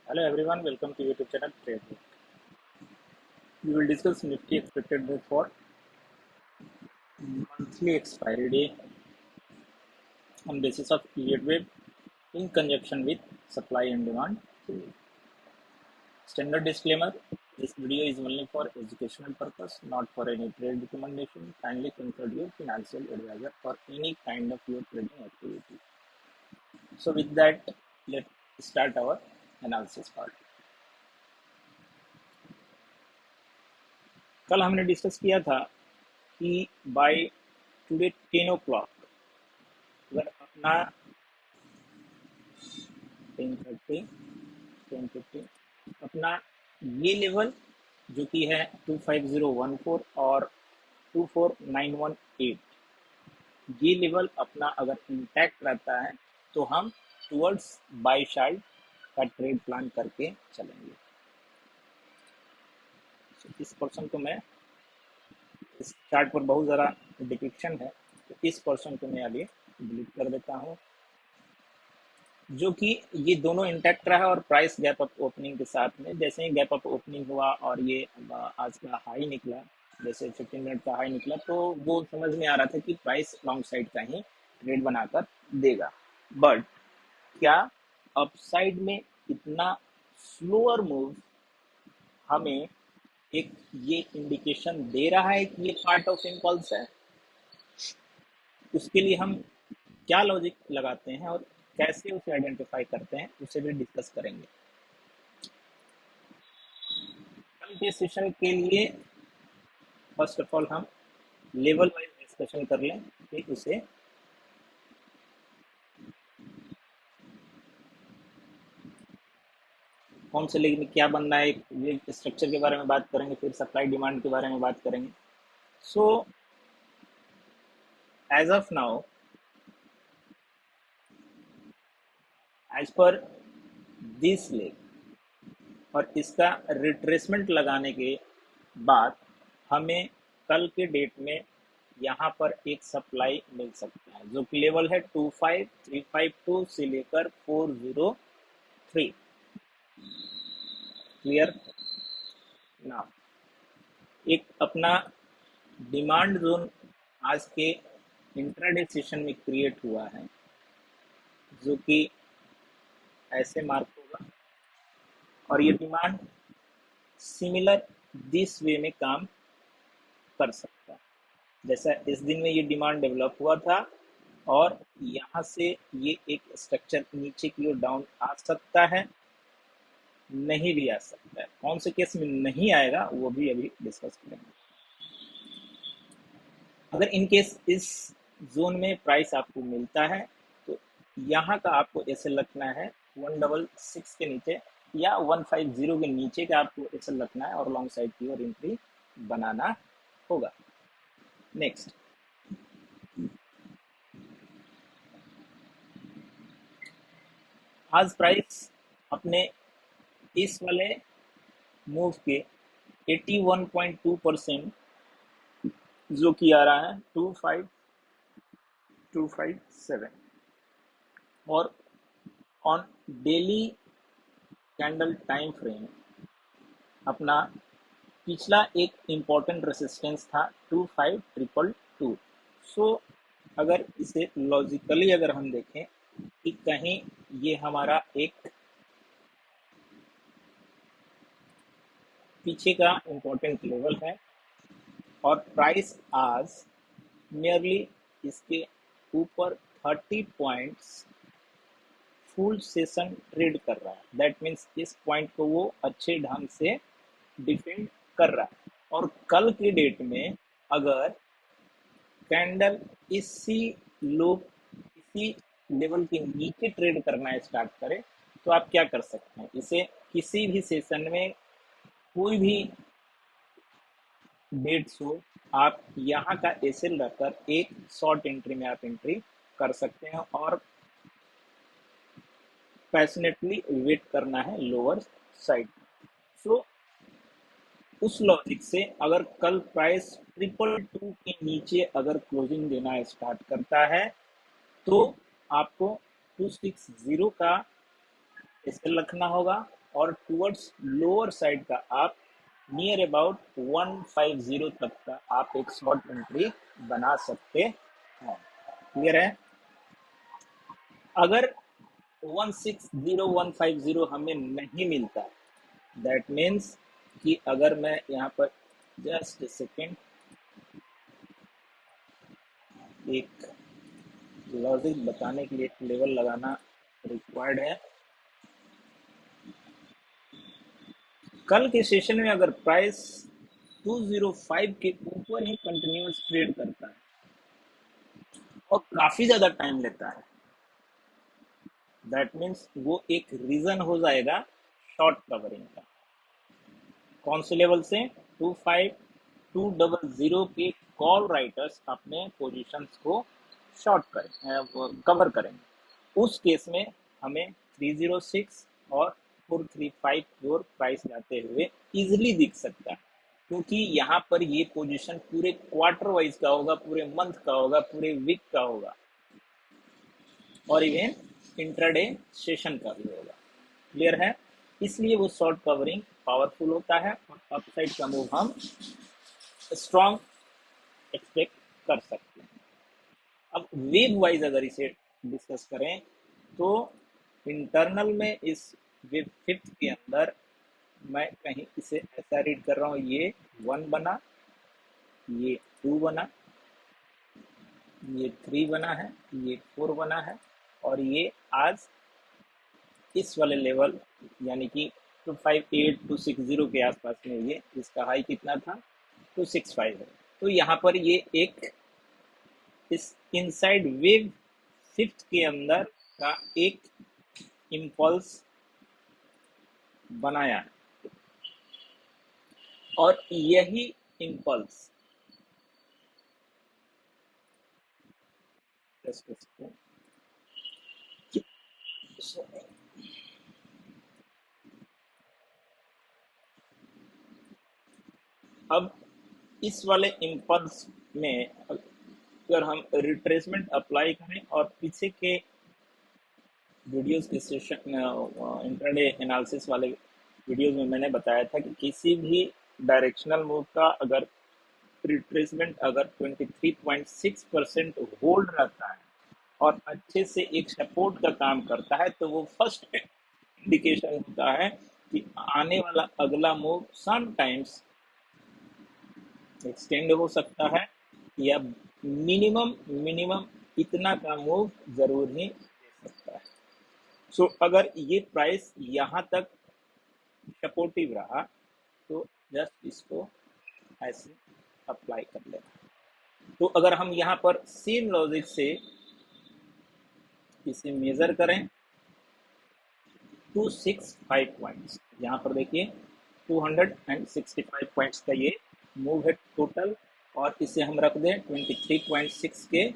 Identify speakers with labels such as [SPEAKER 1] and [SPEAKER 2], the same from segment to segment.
[SPEAKER 1] Hello everyone, welcome to YouTube channel Trade. We will discuss Nifty expected move for monthly expiry day on basis of period wave in conjunction with supply and demand. Standard disclaimer: this video is only for educational purpose, not for any trade recommendation. Kindly consult your financial advisor for any kind of your trading activity. So with that, let's start our analysis part. कल हमने discuss किया था कि by today 10 o'clock अगर अपना 10:30 10:50 अपना ये level जो कि है 25014 और 24918, ये लेवल अपना अगर इंटैक्ट रहता है तो हम टुवर्ड्स बाय साइड का ट्रेड प्लान करके चलेंगे। इस पोर्शन को मैं, इस चार्ट पर बहुत ज़्यादा डिपिक्शन है तो इस पोर्शन को मैं अभी डिलीट कर देता हूँ, जो कि ये दोनों इंटैक्ट रहा और प्राइस गैप अप ओपनिंग के साथ में जैसे ही गैप अप ओपनिंग हुआ और ये आज का हाई निकला, जैसे 15 मिनट का हाई निकला तो वो समझ में आ रहा था कि प्राइस लॉन्ग साइड का ही ट्रेड बनाकर देगा। बट क्या अपसाइड में इतना स्लोअर मूव हमें एक ये इंडिकेशन दे रहा है कि ये पार्ट ऑफ इम्पल्स है? उसके लिए हम क्या लॉजिक लगाते हैं और कैसे उसे आइडेंटिफाई करते हैं उसे भी डिस्कस करेंगे। कल के सेशन के लिए फर्स्ट ऑफ ऑल हम लेवल वाइज डिस्कशन कर लें कि उसे कौन से लेग में क्या बनना है, ये स्ट्रक्चर के बारे में बात करेंगे, फिर सप्लाई डिमांड के बारे में बात करेंगे। So as of now, as per this leg और इसका रिट्रेसमेंट लगाने के बाद हमें कल के डेट में यहाँ पर एक सप्लाई मिल सकता है जो कि लेवल है 25352 से लेकर 403। क्लियर ना? एक अपना डिमांड जोन आज के इंट्राडे सेशन में क्रिएट हुआ है जो कि ऐसे मार्क होगा और ये डिमांड सिमिलर दिस वे में काम कर सकता है जैसा इस दिन में ये डिमांड डेवलप हुआ था और यहाँ से ये एक स्ट्रक्चर नीचे की ओर डाउन आ सकता है, नहीं भी आ सकता है। कौन से केस में नहीं आएगा वो भी अभी डिस्कस करेंगे। अगर इन केस इस जोन में प्राइस आपको मिलता है तो यहाँ का आपको ऐसे रखना है 166 के नीचे या 150 के नीचे का आपको ऐसे रखना है और लॉन्ग साइड की ओर एंट्री बनाना होगा। नेक्स्ट, आज प्राइस अपने इस वाले मूव के 81.2% जो कि आ रहा है 25257 और on daily candle time frame अपना पिछला एक इम्पॉर्टेंट रेसिस्टेंस था 25222। सो अगर इसे लॉजिकली अगर हम देखें कि कहीं ये हमारा एक पीछे का इम्पोर्टेंट लेवल है और प्राइस आज नियरली इसके ऊपर 30 पॉइंट्स फुल सेशन ट्रेड कर रहा है। दैट मीन्स इस पॉइंट को वो अच्छे ढंग से डिफेंड कर रहा है और कल के डेट में अगर कैंडल इसी लो इसी लेवल के नीचे ट्रेड करना स्टार्ट करे तो आप क्या कर सकते हैं, इसे किसी भी सेशन में कोई भी डेट्स हो आप यहाँ का एसएल रखकर एक शॉर्ट एंट्री में आप एंट्री कर सकते हैं और पैशनेटली वेट करना है लोअर साइड। सो उस लॉजिक से अगर कल प्राइस 222 के नीचे अगर क्लोजिंग देना स्टार्ट करता है तो आपको 260 का एसएल रखना होगा और टूवर्ड्स लोअर साइड का आप नियर अबाउट 150 तक का आप एक शॉर्ट एंट्री बना सकते हैं। क्लियर है? अगर 160150 हमें नहीं मिलता, दैट मीन्स कि अगर मैं यहाँ पर जस्ट सेकेंड एक लॉजिक बताने के लिए लेवल लगाना रिक्वायर्ड है। कल के सेशन में अगर प्राइस 205 के ऊपर ही कंटिन्यूस ट्रेड करता है और काफी ज्यादा टाइम लेता है, दैट मीन्स वो एक रीजन हो जाएगा शॉर्ट कवरिंग का। कौन से लेवल से? 25200 के कॉल राइटर्स अपने पोजीशंस को शॉर्ट करें, कवर करेंगे। उस केस में हमें 306 और 4354 प्राइस जाते हुए इजिली दिख सकता है, क्योंकि यहाँ पर ये पोजीशन पूरे क्वार्टर वाइज का होगा, पूरे मंथ का होगा, पूरे वीक का होगा और इवन इंट्राडे सेशन का भी होगा। क्लियर है? इसलिए वो शॉर्ट कवरिंग पावरफुल होता है और अपसाइड का मूव हम स्ट्रॉन्ग एक्सपेक्ट कर सकते हैं। अब वेव वाइज अगर इसे डिस्कस करें तो इंटरनल में इस वेव फिफ्थ के अंदर मैं कहीं इसे ऐसा रीड कर रहा हूँ, ये 1 बना, ये 2 बना, ये 3 बना है, ये 4 बना है और ये आज इस वाले लेवल यानी कि 258 के आसपास में ये इसका हाई कितना था? 265 है। तो यहाँ पर ये एक इस इनसाइड वेव फिफ्थ के अंदर का एक इम्पल्स बनाया है और यही इम्पल्स अब इस वाले इम्पल्स में अगर हम रिट्रेसमेंट अप्लाई करें और पीछे के वीडियोस के सेशन इंट्राडे एनालिसिस वाले वीडियोस में मैंने बताया था कि किसी भी डायरेक्शनल मूव का अगर रिट्रेसमेंट अगर 23.6% होल्ड रहता है और अच्छे से एक सपोर्ट का काम करता है तो वो फर्स्ट इंडिकेशन होता है कि आने वाला अगला मूव समटाइम्स एक्सटेंड हो सकता है या मिनिमम मिनिमम इतना का मूव जरूर ही दे सकता है। सो अगर ये प्राइस यहाँ तक सपोर्टिव रहा तो जस्ट इसको ऐसे अप्लाई कर लेना। तो अगर हम यहाँ पर सेम लॉजिक से इसे मेजर करें 265 पॉइंट्स, यहाँ पर देखिए 265 पॉइंट्स का ये मूव है टोटल और इसे हम रख दें 23.6 के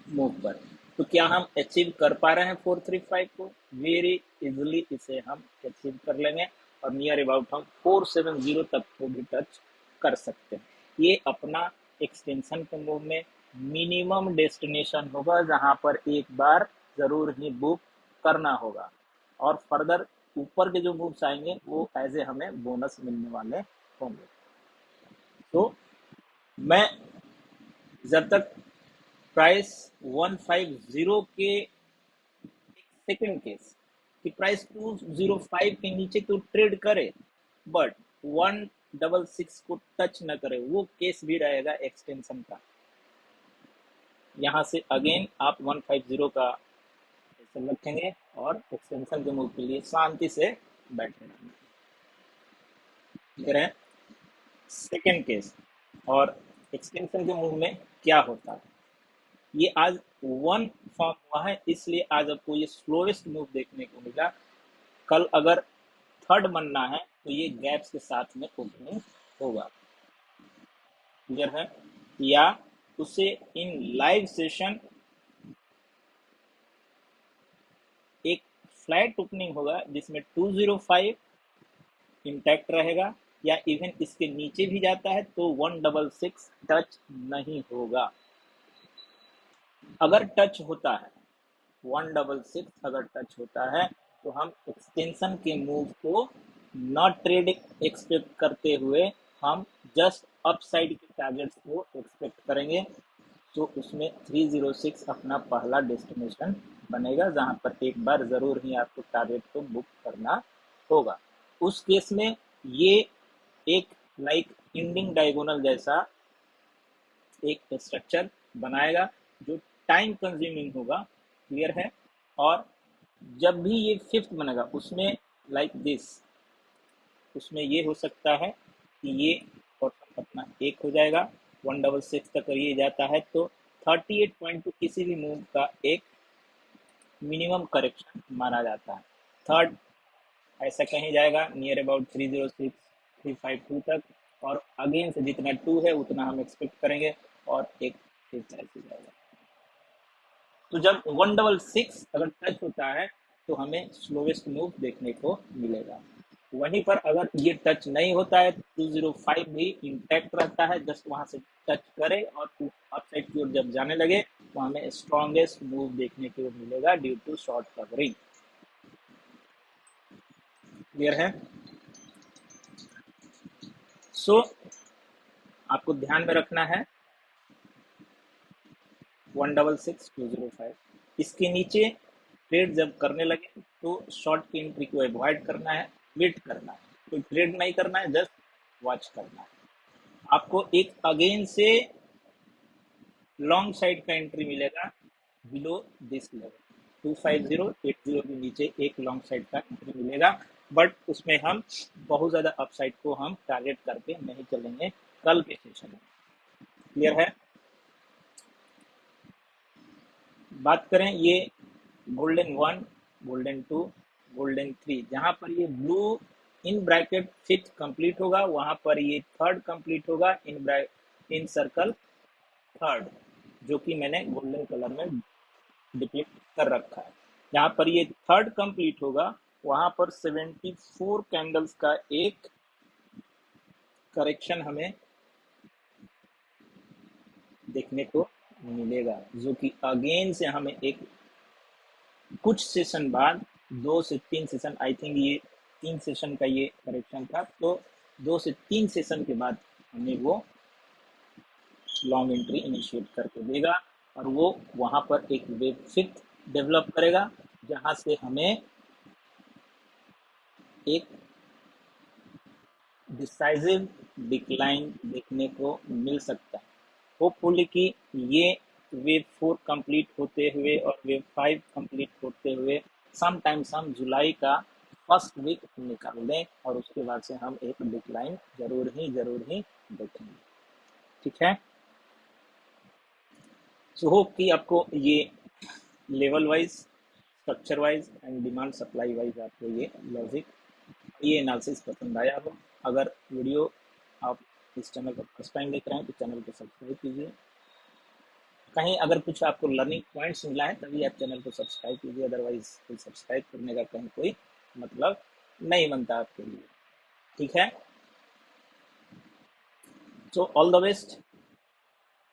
[SPEAKER 1] मूव पर, तो क्या हम अचीव कर पा रहे हैं 435 को? वेरी इजिली इसे हम अचीव कर लेंगे और नियर अबाउट हम 470 तक को भी टच कर सकते हैं। ये अपना एक्सटेंशन के मूव में मिनिमम डेस्टिनेशन होगा जहां पर एक बार जरूर ही बुक करना होगा और फर्दर ऊपर के जो मूव्स आएंगे वो एज ए हमें बोनस मिलने वाले होंगे। तो मैं जब तक प्राइस 150 के सेकंड केस कि प्राइस 205 के नीचे तो ट्रेड करे बट 166 को टच न करे, वो केस भी रहेगा एक्सटेंशन का। यहां से अगेन आप 150 का रखेंगे और एक्सटेंशन के मूव के लिए शांति से बैठे रहेंगे। ठीक है? सेकेंड केस और एक्सटेंशन के मूव में क्या होता है, ये आज 1 फॉर्म हुआ है इसलिए आज आपको ये स्लोएस्ट मूव देखने को मिला। कल अगर थर्ड बनना है तो ये गैप्स के साथ में ओपनिंग होगा। क्लियर है? या उसे इन लाइव सेशन एक फ्लैट ओपनिंग होगा जिसमें 205 इंटैक्ट रहेगा या इवन इसके नीचे भी जाता है तो 166 टच नहीं होगा। अगर टच होता है 166 अगर टच होता है तो हम एक्सटेंशन के मूव को नॉट ट्रेड एक्सपेक्ट करते हुए हम जस्ट अपसाइड के टारगेट्स को एक्सपेक्ट करेंगे। तो उसमें 306 अपना पहला डेस्टिनेशन बनेगा, जहां पर एक बार जरूर ही आपको टारगेट को बुक करना होगा। उस केस में ये एक लाइक इंडिंग डायगोनल जैसा एक स्ट्रक्चर बनाएगा जो टाइम कंज्यूमिंग होगा, क्लियर है। और जब भी ये फिफ्थ बनेगा उसमें लाइक दिस, उसमें ये हो सकता है कि ये पोर्शन अपना एक हो जाएगा, 166 तक ये जाता है तो 38 पॉइंट को किसी भी मूव का एक मिनिमम करेक्शन माना जाता है। थर्ड ऐसा कहीं जाएगा नियर अबाउट 306 352 तक, और अगेन से जितना 2 है उतना हम एक्सपेक्ट करेंगे, और एक फिर ऐसे जाएगा। तो जब 166 अगर टच होता है तो हमें स्लोवेस्ट मूव देखने को मिलेगा। वहीं पर अगर ये टच नहीं होता है तो 205 भी इंटैक्ट रहता है, जस्ट वहां से टच करे और अपसाइड की ओर जब जाने लगे तो हमें स्ट्रॉन्गेस्ट मूव देखने को मिलेगा due to short covering, clear है। सो आपको ध्यान में रखना है 166 205, इसके नीचे ट्रेड जब करने लगे तो शॉर्ट की एंट्री को अवॉइड करना है, वेट करना है, कोई ट्रेड नहीं करना है, जस्ट वॉच करना है। आपको एक अगेन से लॉन्ग साइड का एंट्री मिलेगा बिलो दिस लेवल 25080 के नीचे एक लॉन्ग साइड का एंट्री मिलेगा, बट उसमें हम बहुत ज्यादा अपसाइड को हम टारगेट करके नहीं चलेंगे कल के सेशन में, क्लियर है। बात करें ये गोल्डन 1, गोल्डन 2, गोल्डन 3, जहां पर ये blue in bracket fifth complete होगा वहां पर ये थर्ड कंप्लीट होगा इन सर्कल थर्ड, जो कि मैंने गोल्डन कलर में डिपिक्ट कर रखा है। जहां पर ये थर्ड कंप्लीट होगा वहां पर 74 कैंडल्स का एक करेक्शन हमें देखने को मिलेगा, जो कि अगेन से हमें एक कुछ सेशन बाद 2 से 3 सेशन, आई थिंक ये 3 सेशन का ये करेक्शन था, तो 2 से 3 सेशन के बाद हमें वो लॉन्ग एंट्री इनिशिएट करके देगा, और वो वहां पर एक वेव फिफ्थ डेवलप करेगा जहां से हमें एक डिसाइसिव डिक्लाइन देखने को मिल सकता है। होपफुली कि ये वेव 4 कंप्लीट होते हुए और वेव 5 कंप्लीट होते हुए समटाइम्स हम जुलाई का फर्स्ट वीक निकाल दें, और उसके बाद से हम एक डिक्लाइन जरूर ही देखेंगे, ठीक है। सो होप कि आपको ये level wise, structure wise and demand supply wise आपको ये लॉजिक, ये एनालिसिस पसंद आया हो। अगर वीडियो आप इस चैनल पर फर्स्ट टाइम देख रहे हैं तो चैनल को सब्सक्राइब कीजिए। कहीं अगर कुछ आपको लर्निंग पॉइंट्स मिला है तभी आप चैनल को सब्सक्राइब कीजिए, अदरवाइज सब्सक्राइब करने का कहीं कोई मतलब नहीं बनता आपके लिए, ठीक है। सो ऑल द बेस्ट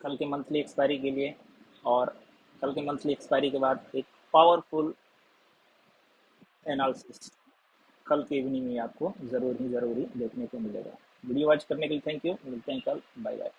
[SPEAKER 1] कल के मंथली एक्सपायरी के लिए, और कल के मंथली एक्सपायरी के बाद एक पावरफुल एनालिसिस कल के इवनिंग में आपको जरूर ही देखने को मिलेगा। वीडियो वॉच करने के लिए थैंक यू, मिलते हैं कल, बाय बाय।